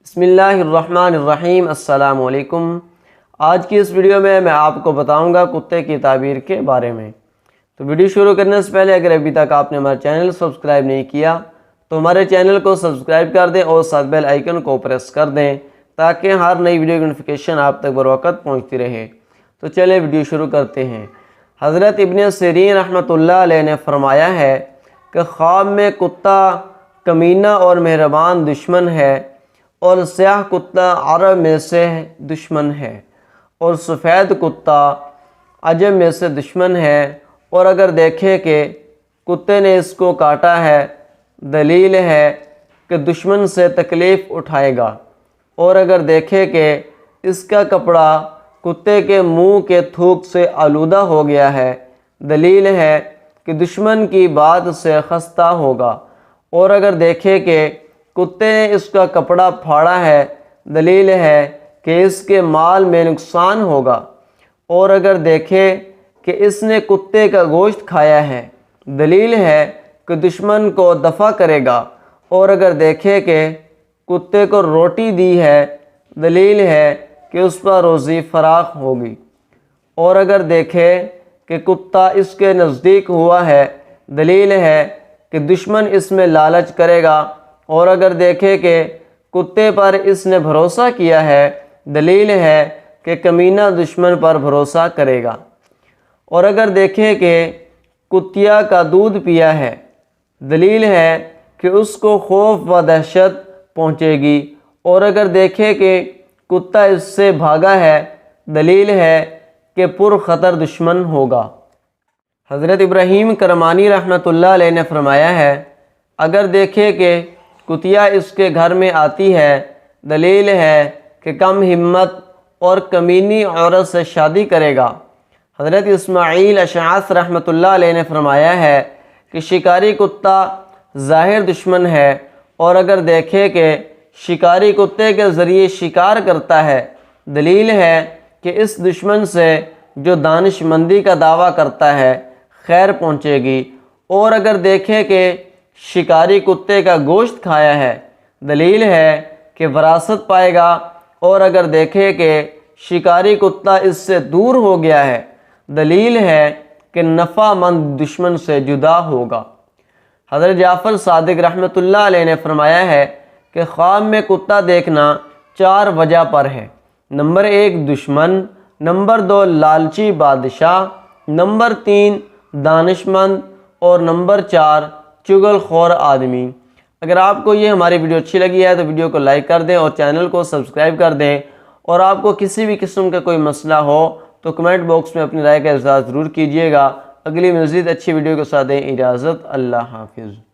بسم اللہ الرحمن الرحیم۔ السلام علیکم۔ آج کی اس ویڈیو میں آپ کو بتاؤں گا کتے کی تعبیر کے بارے میں۔ تو ویڈیو شروع کرنے سے پہلے اگر ابھی تک آپ نے ہمارا چینل سبسکرائب نہیں کیا تو ہمارے چینل کو سبسکرائب کر دیں اور ساتھ بیل آئیکن کو پریس کر دیں تاکہ ہر نئی ویڈیو کی نوٹیفیکیشن آپ تک بروقت پہنچتی رہے۔ تو چلیں ویڈیو شروع کرتے ہیں۔ حضرت ابن سیرین رحمۃ اللہ علیہ نے فرمایا ہے کہ خواب میں کتا کمینہ اور مہربان دشمن ہے، اور سیاہ کتا عرب میں سے دشمن ہے، اور سفید کتا عجم میں سے دشمن ہے، اور اگر دیکھے کہ کتے نے اس کو کاٹا ہے دلیل ہے کہ دشمن سے تکلیف اٹھائے گا، اور اگر دیکھے کہ اس کا کپڑا کتے کے منہ کے تھوک سے آلودہ ہو گیا ہے دلیل ہے کہ دشمن کی بات سے خستہ ہوگا، اور اگر دیکھے کہ کتے نے اس کا کپڑا پھاڑا ہے دلیل ہے کہ اس کے مال میں نقصان ہوگا، اور اگر دیکھے کہ اس نے کتے کا گوشت کھایا ہے دلیل ہے کہ دشمن کو دفع کرے گا، اور اگر دیکھے کہ کتے کو روٹی دی ہے دلیل ہے کہ اس پر روزی فراخ ہوگی، اور اگر دیکھے کہ کتا اس کے نزدیک ہوا ہے دلیل ہے کہ دشمن اس میں لالچ کرے گا، اور اگر دیکھے کہ کتے پر اس نے بھروسہ کیا ہے دلیل ہے کہ کمینہ دشمن پر بھروسہ کرے گا، اور اگر دیکھے کہ کتیا کا دودھ پیا ہے دلیل ہے کہ اس کو خوف و دہشت پہنچے گی، اور اگر دیکھے کہ کتا اس سے بھاگا ہے دلیل ہے کہ پرخطر دشمن ہوگا۔ حضرت ابراہیم کرمانی رحمۃ اللہ علیہ نے فرمایا ہے اگر دیکھے کہ کتیا اس کے گھر میں آتی ہے دلیل ہے کہ کم ہمت اور کمینی عورت سے شادی کرے گا۔ حضرت اسماعیل اشعث رحمۃ اللہ علیہ نے فرمایا ہے کہ شکاری کتا ظاہر دشمن ہے، اور اگر دیکھے کہ شکاری کتے کے ذریعے شکار کرتا ہے دلیل ہے کہ اس دشمن سے جو دانش مندی کا دعویٰ کرتا ہے خیر پہنچے گی، اور اگر دیکھے کہ شکاری کتے کا گوشت کھایا ہے دلیل ہے کہ وراثت پائے گا، اور اگر دیکھے کہ شکاری کتا اس سے دور ہو گیا ہے دلیل ہے کہ نفع مند دشمن سے جدا ہوگا۔ حضرت جعفر صادق رحمۃ اللہ علیہ نے فرمایا ہے کہ خواب میں کتا دیکھنا 4 وجہ پر ہے۔ نمبر 1 دشمن، نمبر 2 لالچی بادشاہ، نمبر 3 دانشمند، اور نمبر 4 چغل خور آدمی۔ اگر آپ کو یہ ہماری ویڈیو اچھی لگی ہے تو ویڈیو کو لائک کر دیں اور چینل کو سبسکرائب کر دیں، اور آپ کو کسی بھی قسم کا کوئی مسئلہ ہو تو کمنٹ باکس میں اپنی رائے کا اظہار ضرور کیجیے گا۔ اگلی مزید اچھی ویڈیو کے ساتھ دیں اجازت۔ اللہ حافظ۔